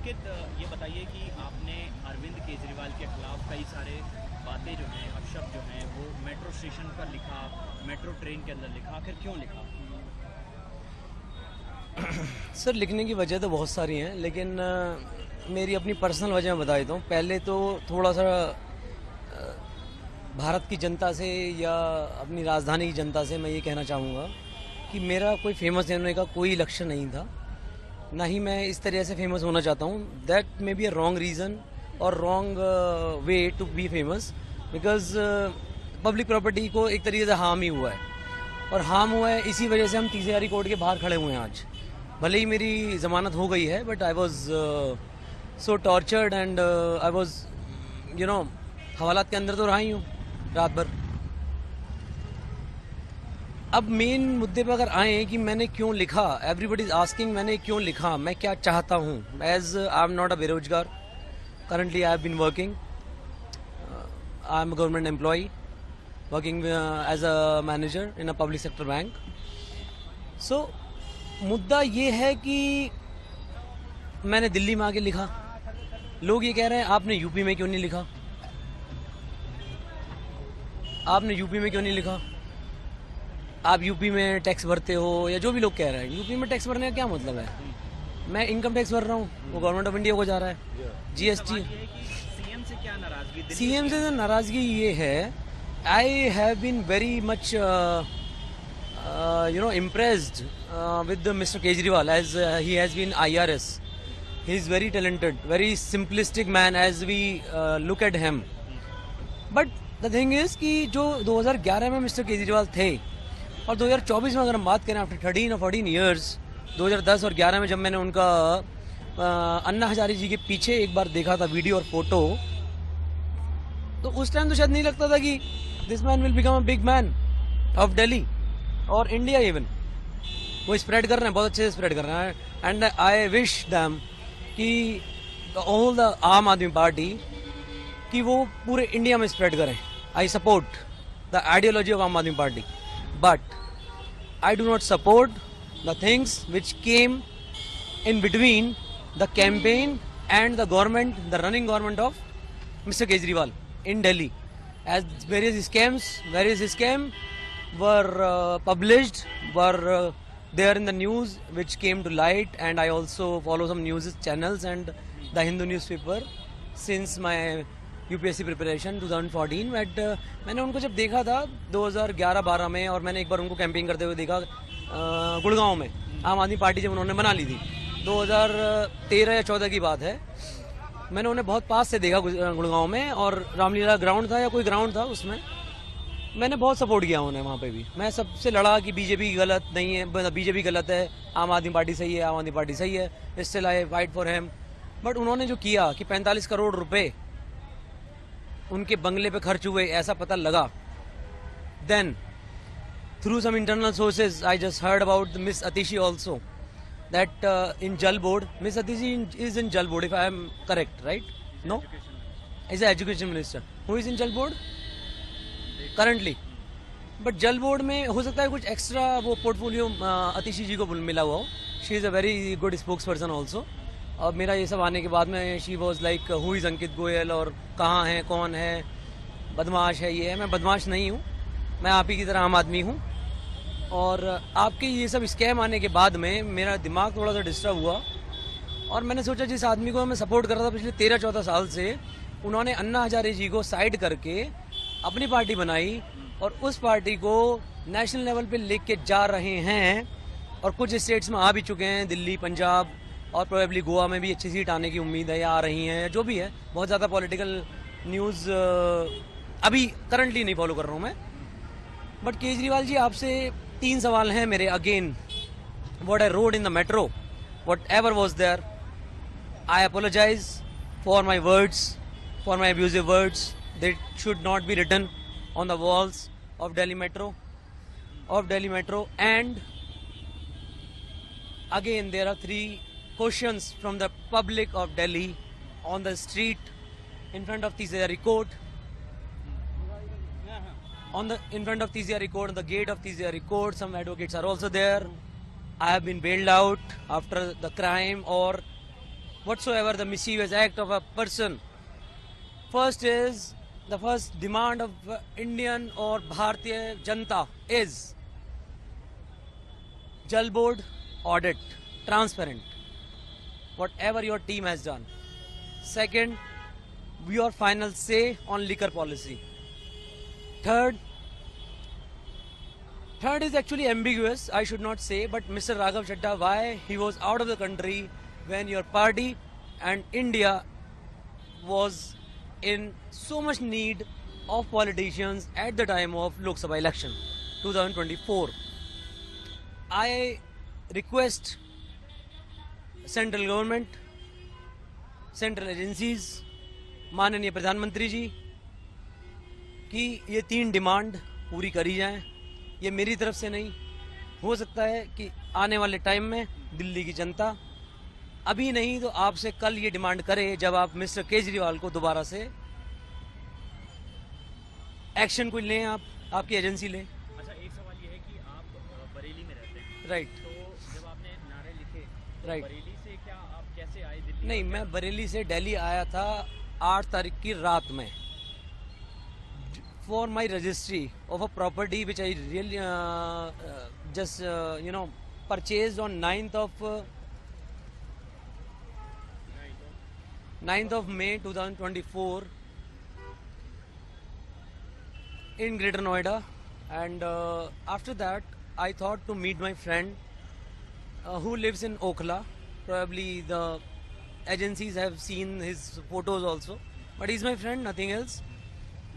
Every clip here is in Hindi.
अंकित, ये बताइए कि आपने अरविंद केजरीवाल के खिलाफ कई सारे बातें जो हैं और शब्द जो हैं वो मेट्रो स्टेशन पर लिखा, मेट्रो ट्रेन के अंदर लिखा, आखिर क्यों लिखा? सर, लिखने की वजह तो बहुत सारी हैं, लेकिन मेरी अपनी पर्सनल वजह मैं बता देता हूँ। पहले तो थोड़ा सा भारत की जनता से या अपनी राजधानी की जनता से मैं ये कहना चाहूँगा कि मेरा कोई फेमस होने का कोई लक्ष्य नहीं था, ना ही मैं इस तरह से फेमस होना चाहता हूँ। That may be a wrong reason और wrong way to be famous, because public property को एक तरीके से हार्म ही हुआ है, और हार्म हुआ है इसी वजह से हम तीसरी कोर्ट के बाहर खड़े हुए हैं आज। भले ही मेरी ज़मानत हो गई है, but I was so tortured and I was हवालात के अंदर तो रहा ही हूँ रात भर। अब मेन मुद्दे पर अगर आए कि मैंने क्यों लिखा, एवरीबडी इज आस्किंग मैंने क्यों लिखा, मैं क्या चाहता हूँ। As I am not a बेरोजगार, currently I have been working, I am a government employee working as a manager in a public sector bank. So मुद्दा ये है कि मैंने दिल्ली में आके लिखा। लोग ये कह रहे हैं आपने यूपी में क्यों नहीं लिखा, आपने यूपी में क्यों नहीं लिखा, आप यूपी में टैक्स भरते हो, या जो भी लोग कह रहे हैं। यूपी में टैक्स भरने का क्या मतलब है? मैं इनकम टैक्स भर रहा हूँ, वो गवर्नमेंट ऑफ इंडिया को जा रहा है, जीएसटी। सीएम से क्या नाराजगी? सीएम से तो नाराजगी ये है, I have been very much impressed with Mr. Kejriwal, as he has been IRS. He is very talented, very simplistic man as we look at him. But the thing is कि जो 2011 में मिस्टर केजरीवाल थे और 2024 में अगर हम बात करें, आफ्टर 13 और 14 ईयर्स, 2010 और 11 में जब मैंने उनका अन्ना हजारे जी के पीछे एक बार देखा था वीडियो और फोटो, तो उस टाइम तो शायद नहीं लगता था कि this man will become a big man of Delhi और इंडिया इवन। वो स्प्रेड कर रहे हैं, बहुत अच्छे से स्प्रेड कर रहे हैं, एंड आई विश दैम कि ऑल द आम आदमी पार्टी कि वो पूरे इंडिया में स्प्रेड करें। I support the ideology of आम आदमी party, but I do not support the things which came in between the campaign and the government, the running government of Mr. Kejriwal in Delhi, as various scams were published, were there in the news, which came to light, and I also follow some news channels and the Hindu newspaper since my UPSC preparation 2014. But मैंने उनको जब देखा था 2011-12 में, और मैंने एक बार उनको कैंपेन करते हुए देखा गुड़गांव में, आम आदमी पार्टी जब उन्होंने बना ली थी, 2013 या 14 की बात है। मैंने उन्हें बहुत पास से देखा गुड़गांव में, और रामलीला ग्राउंड था या कोई ग्राउंड था, उसमें मैंने बहुत सपोर्ट किया उन्हें। वहाँ पे भी मैं सबसे लड़ा कि बीजेपी गलत नहीं है, बीजेपी गलत है, आम आदमी पार्टी सही है, आम आदमी पार्टी सही है, still I fight for him. But उन्होंने जो किया कि 45 करोड़ रुपए उनके बंगले पे खर्च हुए, ऐसा पता लगा। Then through some internal sources I just heard about miss Atishi also, that in Jal board, Miss Atishi is in Jal board, if I am correct, right? No? Is the education minister. Who is in Jal board? Currently. But Jal board में हो सकता है कुछ एक्स्ट्रा वो पोर्टफोलियो अतिशी जी को मिला हुआ हो। She is a very good spokesperson also. और मेरा ये सब आने के बाद में she was like who is Ankit Goyal, और कहाँ है, कौन है, बदमाश है, ये है। मैं बदमाश नहीं हूँ, मैं आप ही की तरह आम आदमी हूँ। और आपके ये सब स्कैम आने के बाद में मेरा दिमाग थोड़ा सा डिस्टर्ब हुआ, और मैंने सोचा जिस आदमी को मैं सपोर्ट कर रहा था पिछले 13-14 साल से, उन्होंने अन्ना हजारे जी को साइड करके अपनी पार्टी बनाई, और उस पार्टी को नेशनल लेवल पे लेके जा रहे हैं, और कुछ स्टेट्स में आ भी चुके हैं, दिल्ली, पंजाब, और प्रोबेबली गोवा में भी अच्छी सीट आने की उम्मीद है या आ रही हैं, जो भी है। बहुत ज़्यादा पॉलिटिकल न्यूज़ अभी करंटली नहीं फॉलो कर रहा हूँ मैं। बट केजरीवाल जी, आपसे 3 सवाल हैं मेरे again. What I wrote in the metro, whatever was there, I apologise for my words, for my abusive words, they should not be written on the walls of Delhi metro, and again there are 3 questions from the public of Delhi on the street in front of Tizari Court, in front of Tizari Court, on the gate of Tizari Court. Some advocates are also there. I have been bailed out after the crime, or whatsoever the mischievous act of a person. First is the first demand of Indian or Bharatiya Janata is Jal Board audit, transparent, whatever your team has done. Second, your final say on liquor policy. Third is actually ambiguous, I should not say, but Mr. Raghav Chadha, why he was out of the country when your party and India was in so much need of politicians at the time of Lok Sabha election 2024. I request central government, central agencies, माननीय प्रधानमंत्री जी कि ये 3 डिमांड पूरी करी जाएं. ये मेरी तरफ से नहीं, हो सकता है कि आने वाले टाइम में दिल्ली की जनता अभी नहीं तो आपसे कल ये डिमांड करे जब आप मिस्टर केजरीवाल को दोबारा से एक्शन कोई लें, आपकी एजेंसी ले. अच्छा, एक सवाल ये है कि आप बरेली में रहते हैं, राइट. तो जब आपने नारे लिखे, राइट. बरेली से क्या आप कैसे आए दिल्ली? नहीं, मैं बरेली से दिल्ली आया था 8 तारीख की रात में for my registry of a property which I really just purchased on 9th of May 2024 in Greater Noida, and after that I thought to meet my friend who lives in Okhla. Probably the agencies have seen his photos also, but he's my friend, nothing else.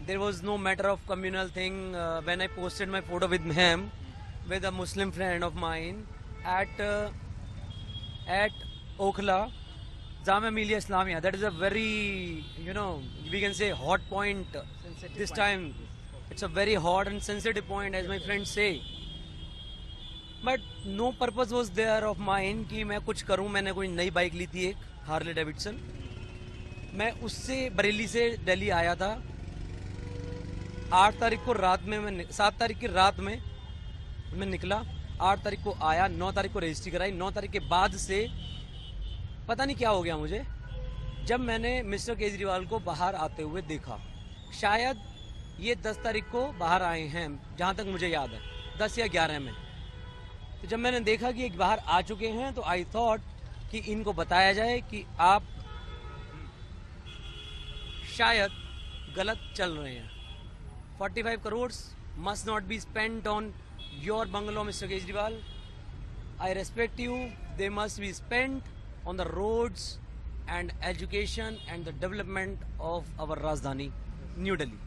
There was no matter of communal thing when I posted my photo with him, with a Muslim friend of mine at Okhla, Jamia Millia Islamia. That is a very, we can say hot point this time. It's a very hot and sensitive point, as my friends say. But no purpose was there of mine कि मैं कुछ करूं. मैंने कोई नई बाइक ली थी, एक हार्ले डेविडसन. मैं उससे बरेली से दिल्ली आया था. 8 तारीख को रात में 7 तारीख की रात में मैं निकला. 8 तारीख को आया, 9 तारीख को रजिस्ट्री कराई. 9 तारीख के बाद से पता नहीं क्या हो गया मुझे, जब मैंने मिस्टर केजरीवाल को बाहर आते हुए देखा. शायद ये 10 तारीख को बाहर आए हैं, जहाँ तक मुझे याद है, 10 या 11 में. तो जब मैंने देखा कि एक बाहर आ चुके हैं तो आई थॉट कि इनको बताया जाए कि आप शायद गलत चल रहे हैं. 45 crores must not be spent on your bungalow, Mr. Kejriwal. I respect you. They must be spent on the roads and education and the development of our Rajdhani, New Delhi.